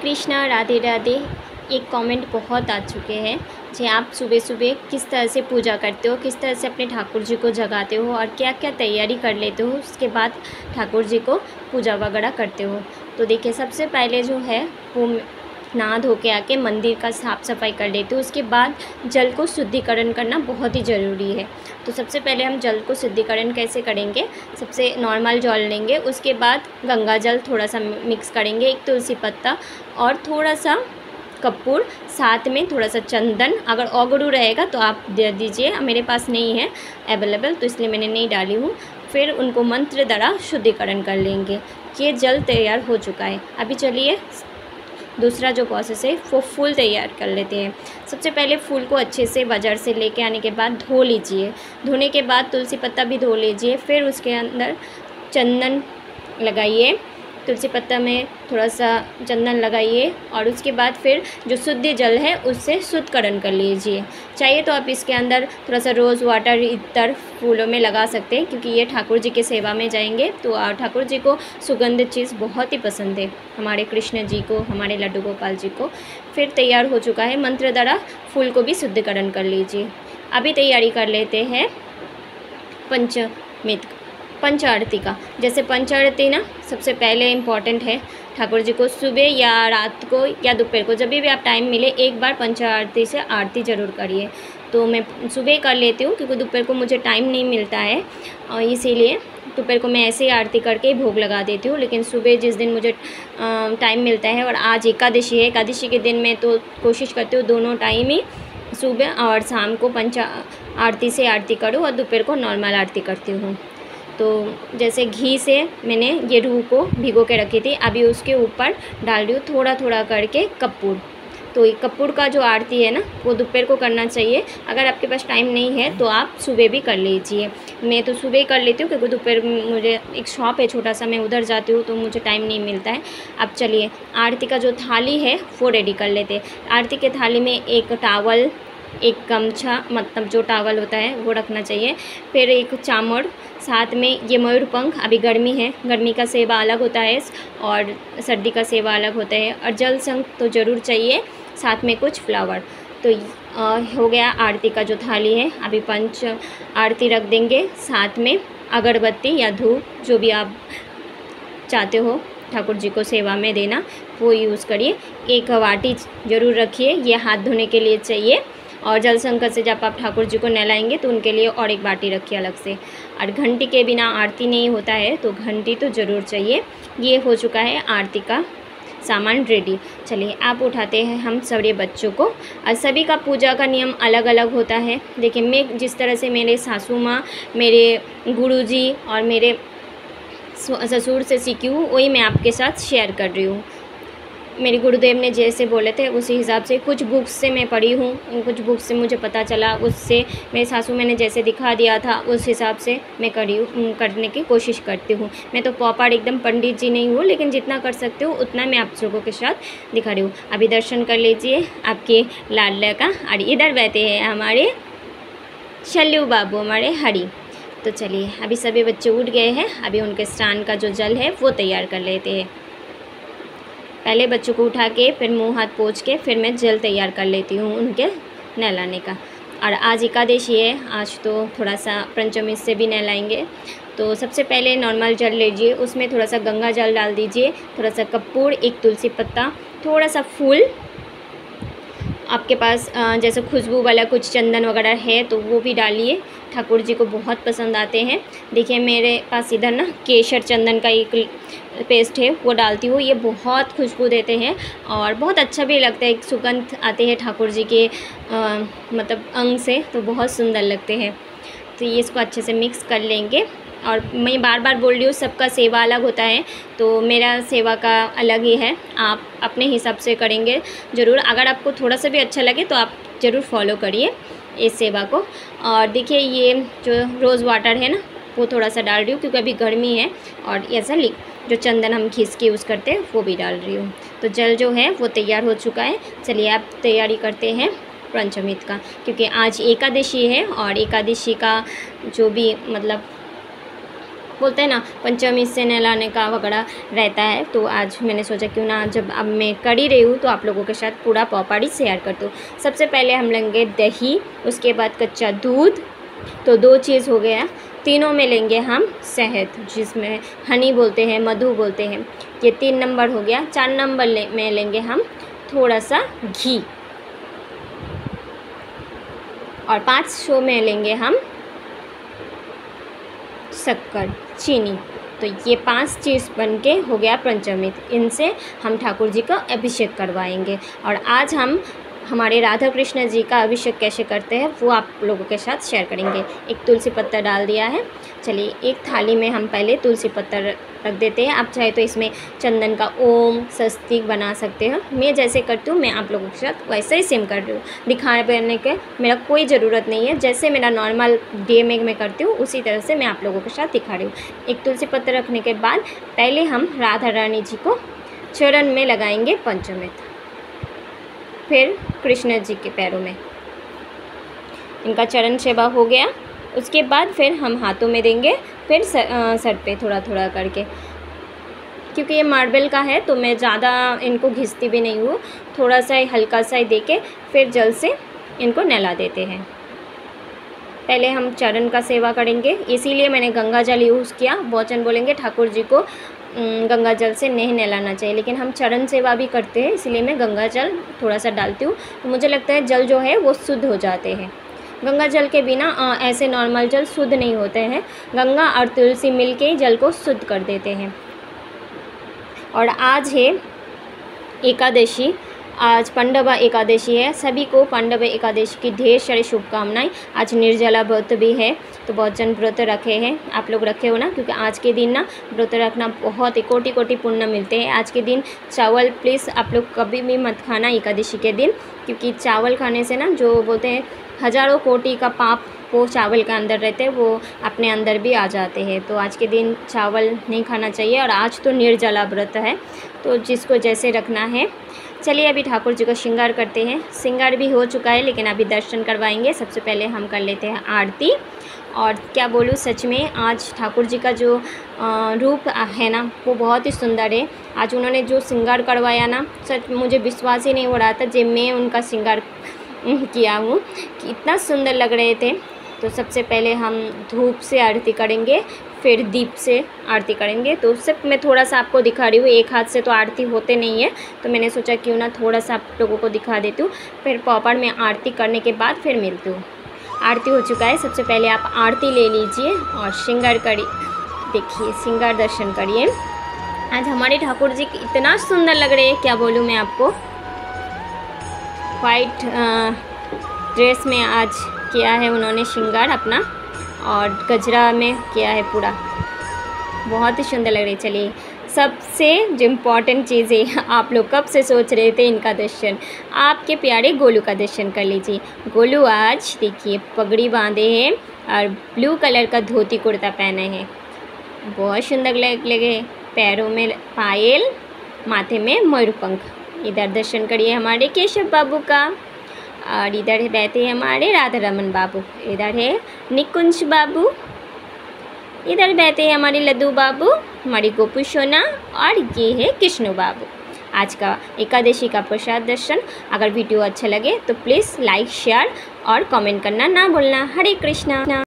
कृष्णा, राधे राधे। एक कमेंट बहुत आ चुके हैं कि आप सुबह सुबह किस तरह से पूजा करते हो, किस तरह से अपने ठाकुर जी को जगाते हो और क्या क्या तैयारी कर लेते हो, उसके बाद ठाकुर जी को पूजा वगैरह करते हो। तो देखिए, सबसे पहले जो है वो नहा धो के आके मंदिर का साफ़ सफाई कर लेते हो। उसके बाद जल को शुद्धिकरण करना बहुत ही ज़रूरी है। तो सबसे पहले हम जल को शुद्धिकरण कैसे करेंगे, सबसे नॉर्मल जल लेंगे, उसके बाद गंगा जल थोड़ा सा मिक्स करेंगे, एक तुलसी पत्ता और थोड़ा सा कपूर, साथ में थोड़ा सा चंदन। अगर ऑगरू रहेगा तो आप दे दीजिए, मेरे पास नहीं है अवेलेबल तो इसलिए मैंने नहीं डाली हूँ। फिर उनको मंत्र द्वारा शुद्धिकरण कर लेंगे। ये जल तैयार हो चुका है। अभी चलिए दूसरा जो प्रोसेस है वो फूल तैयार कर लेते हैं। सबसे पहले फूल को अच्छे से बाज़ार से लेके आने के बाद धो लीजिए। धोने के बाद तुलसी पत्ता भी धो लीजिए। फिर उसके अंदर चंदन लगाइए, तुलसी पत्ता में थोड़ा सा चंदन लगाइए और उसके बाद फिर जो शुद्ध जल है उससे शुद्धकरण कर लीजिए। चाहिए तो आप इसके अंदर थोड़ा सा रोज़ वाटर इतर फूलों में लगा सकते हैं, क्योंकि ये ठाकुर जी की सेवा में जाएंगे तो ठाकुर जी को सुगंधित चीज़ बहुत ही पसंद है, हमारे कृष्ण जी को, हमारे लड्डू गोपाल जी को। फिर तैयार हो चुका है, मंत्र द्वारा फूल को भी शुद्धिकरण कर लीजिए। अभी तैयारी कर लेते हैं पंच आरती का। जैसे पंच आरती ना सबसे पहले इम्पॉर्टेंट है, ठाकुर जी को सुबह या रात को या दोपहर को जब भी आप टाइम मिले एक बार पंच आरती से आरती ज़रूर करिए। तो मैं सुबह कर लेती हूँ क्योंकि दोपहर को मुझे टाइम नहीं मिलता है और इसीलिए दोपहर को मैं ऐसे ही आरती करके भोग लगा देती हूँ। लेकिन सुबह जिस दिन मुझे टाइम मिलता है, और आज एकादशी है, एकादशी के दिन मैं तो कोशिश करती हूँ दोनों टाइम ही सुबह और शाम को पंच आरती से आरती करूँ और दोपहर को नॉर्मल आरती करती हूँ। तो जैसे घी से मैंने ये रूह को भिगो के रखी थी, अभी उसके ऊपर डाल रही हूँ थोड़ा थोड़ा करके कपूर। तो ये कपूर का जो आरती है ना वो दोपहर को करना चाहिए। अगर आपके पास टाइम नहीं है तो आप सुबह भी कर लीजिए। मैं तो सुबह कर लेती हूँ क्योंकि दोपहर मुझे एक शॉप है छोटा सा, मैं उधर जाती हूँ तो मुझे टाइम नहीं मिलता है। अब चलिए आरती का जो थाली है वो रेडी कर लेते हैं। आरती के थाली में एक टावल, एक गमछा, मतलब जो टावल होता है वो रखना चाहिए, फिर एक चामड़, साथ में ये मयूरपंख। अभी गर्मी है, गर्मी का सेवा अलग होता है और सर्दी का सेवा अलग होता है। और जल संग तो ज़रूर चाहिए, साथ में कुछ फ्लावर। तो हो गया आरती का जो थाली है। अभी पंच आरती रख देंगे, साथ में अगरबत्ती या धूप जो भी आप चाहते हो ठाकुर जी को सेवा में देना वो यूज़ करिए। एक वाटी ज़रूर रखिए, ये हाथ धोने के लिए चाहिए। और जल संकट से जब आप ठाकुर जी को नहलाएंगे तो उनके लिए और एक बाटी रखिए अलग से। और घंटी के बिना आरती नहीं होता है तो घंटी तो ज़रूर चाहिए। ये हो चुका है आरती का सामान रेडी। चलिए आप उठाते हैं हम सभी बच्चों को। और सभी का पूजा का नियम अलग अलग होता है। देखिए, मैं जिस तरह से मेरे सासू माँ, मेरे गुरुजी और मेरे ससुर से सीखी हूँ वही मैं आपके साथ शेयर कर रही हूँ। मेरे गुरुदेव ने जैसे बोले थे उसी हिसाब से, कुछ बुक्स से मैं पढ़ी हूँ, कुछ बुक्स से मुझे पता चला, उससे मेरे सासू मैंने जैसे दिखा दिया था उस हिसाब से मैं करने की कोशिश करती हूँ। मैं तो प्रॉपर एकदम पंडित जी नहीं हूँ, लेकिन जितना कर सकती हूँ उतना मैं आप लोगों के साथ दिखा रही हूँ। अभी दर्शन कर लीजिए आपके लाडला का। और इधर बैठे हैं हमारे शल्लू बाबू, हमारे हरी। तो चलिए अभी सभी बच्चे उठ गए हैं, अभी उनके स्नान का जो जल है वो तैयार कर लेते हैं। पहले बच्चों को उठा के फिर मुंह हाथ पोंछ के फिर मैं जल तैयार कर लेती हूँ उनके नहलाने का। और आज एकादशी है, आज तो थोड़ा सा पंचमी से भी नहलाएंगे। तो सबसे पहले नॉर्मल जल लीजिए, उसमें थोड़ा सा गंगा जल डाल दीजिए, थोड़ा सा कपूर, एक तुलसी पत्ता, थोड़ा सा फूल। आपके पास जैसे खुशबू वाला कुछ चंदन वगैरह है तो वो भी डालिए, ठाकुर जी को बहुत पसंद आते हैं। देखिए मेरे पास इधर ना केसर चंदन का एक पेस्ट है वो डालती हूँ, ये बहुत खुशबू देते हैं और बहुत अच्छा भी लगता है। एक सुगंध आते हैं ठाकुर जी के मतलब अंग से, तो बहुत सुंदर लगते हैं। तो ये इसको अच्छे से मिक्स कर लेंगे। और मैं बार बार बोल रही हूँ सबका सेवा अलग होता है, तो मेरा सेवा का अलग ही है, आप अपने हिसाब से करेंगे ज़रूर। अगर आपको थोड़ा सा भी अच्छा लगे तो आप ज़रूर फॉलो करिए इस सेवा को। और देखिए ये जो रोज़ वाटर है ना वो थोड़ा सा डाल रही हूँ क्योंकि अभी गर्मी है। और ऐसा जो चंदन हम घिस के यूज़ करते हैं वो भी डाल रही हूँ। तो जल जो है वो तैयार हो चुका है। चलिए आप तैयारी करते हैं पंचमीत का, क्योंकि आज एकादशी है और एकादशी का जो भी मतलब बोलते हैं ना पंचमी से नहलाने का वगैरह रहता है। तो आज मैंने सोचा क्यों ना जब अब मैं कर ही रही हूँ तो आप लोगों के साथ पूरा प्रॉपर्टी शेयर कर दूँ। सबसे पहले हम लेंगे दही, उसके बाद कच्चा दूध, तो 2 चीज़ हो गया। तीनों में लेंगे हम शहद, जिसमें हनी बोलते हैं, मधु बोलते हैं, ये 3 नंबर हो गया। 4 नंबर में लेंगे हम थोड़ा सा घी, और 500 में लेंगे हम शक्कर, चीनी। तो ये 5 चीज़ बन के हो गया पंचामृत। इनसे हम ठाकुर जी का अभिषेक करवाएंगे। और आज हम हमारे राधा कृष्ण जी का अभिषेक कैसे करते हैं वो आप लोगों के साथ शेयर करेंगे। एक तुलसी पत्ता डाल दिया है। चलिए एक थाली में हम पहले तुलसी पत्ता रख देते हैं। आप चाहे तो इसमें चंदन का ओम स्वस्तिक बना सकते हो। मैं जैसे करती हूँ मैं आप लोगों के साथ वैसे ही सेम कर रही हूँ। दिखाने के मेरा कोई ज़रूरत नहीं है, जैसे मेरा नॉर्मल डे में मैं करती हूँ उसी तरह से मैं आप लोगों के साथ दिखा रही हूँ। एक तुलसी पत्ता रखने के बाद पहले हम राधा रानी जी को चरण में लगाएंगे पंचामृत, फिर कृष्ण जी के पैरों में, इनका चरण सेवा हो गया। उसके बाद फिर हम हाथों में देंगे, फिर सर पे थोड़ा थोड़ा करके। क्योंकि ये मार्बल का है तो मैं ज़्यादा इनको घिसती भी नहीं हूँ, थोड़ा सा हल्का सा ही दे के फिर जल से इनको नहला देते हैं। पहले हम चरण का सेवा करेंगे, इसीलिए मैंने गंगा जल यूज़ किया। बहुचन बोलेंगे ठाकुर जी को गंगा जल से नहीं नहलाना चाहिए, लेकिन हम चरण सेवा भी करते हैं, इसलिए मैं गंगा जल थोड़ा सा डालती हूँ। तो मुझे लगता है जल जो है वो शुद्ध हो जाते हैं। गंगा जल के बिना ऐसे नॉर्मल जल शुद्ध नहीं होते हैं। गंगा और तुलसी मिलके ही जल को शुद्ध कर देते हैं। और आज है एकादशी, आज पांडवा एकादशी है। सभी को पांडवा एकादशी की ढेर सारी शुभकामनाएं। आज निर्जला व्रत भी है, तो बहुत जन व्रत रखे हैं। आप लोग रखे हो ना, क्योंकि आज के दिन ना व्रत रखना बहुत ही कोटि कोटि पुण्य मिलते हैं। आज के दिन चावल प्लीज़ आप लोग कभी भी मत खाना एकादशी के दिन, क्योंकि चावल खाने से ना जो बोलते हैं हज़ारों कोटि का पाप वो चावल के अंदर रहते हैं, वो अपने अंदर भी आ जाते हैं। तो आज के दिन चावल नहीं खाना चाहिए। और आज तो निर्जला व्रत है, तो जिसको जैसे रखना है। चलिए अभी ठाकुर जी को श्रृंगार करते हैं। श्रृंगार भी हो चुका है, लेकिन अभी दर्शन करवाएंगे। सबसे पहले हम कर लेते हैं आरती। और क्या बोलूँ, सच में आज ठाकुर जी का जो रूप है ना वो बहुत ही सुंदर है। आज उन्होंने जो श्रृंगार करवाया ना, सच मुझे विश्वास ही नहीं हो रहा था जब मैं उनका श्रृंगार किया हूँ कि इतना सुंदर लग रहे थे। तो सबसे पहले हम धूप से आरती करेंगे, फिर दीप से आरती करेंगे। तो सिर्फ मैं थोड़ा सा आपको दिखा रही हूँ, एक हाथ से तो आरती होते नहीं है, तो मैंने सोचा क्यों ना थोड़ा सा आप लोगों को दिखा देती हूँ। फिर प्रॉपर में आरती करने के बाद फिर मिलती हूँ। आरती हो चुका है। सबसे पहले आप आरती ले लीजिए और श्रृंगार करिए। देखिए श्रृंगार दर्शन करिए। आज हमारे ठाकुर जी इतना सुंदर लग रहे हैं, क्या बोलूँ मैं आपको। वाइट ड्रेस में आज किया है उन्होंने श्रृंगार अपना, और गजरा में किया है पूरा, बहुत ही सुंदर लग रही है। चलिए सबसे जो इम्पॉर्टेंट चीज़ है, आप लोग कब से सोच रहे थे इनका दर्शन, आपके प्यारे गोलू का दर्शन कर लीजिए। गोलू आज देखिए पगड़ी बांधे हैं और ब्लू कलर का धोती कुर्ता पहने हैं, बहुत सुंदर लगे। पैरों में पायल, माथे में मयूरपंख। इधर दर्शन करिए हमारे केशव बाबू का, और इधर बैठे हैं हमारे राधा रमन बाबू, इधर है निकुंज बाबू, इधर बैठे हैं हमारे लड्डू बाबू, हमारी गोपू सोना, और ये है कृष्णू बाबू। आज का एकादशी का प्रसाद दर्शन। अगर वीडियो अच्छा लगे तो प्लीज़ लाइक शेयर और कमेंट करना ना भूलना। हरे कृष्णा।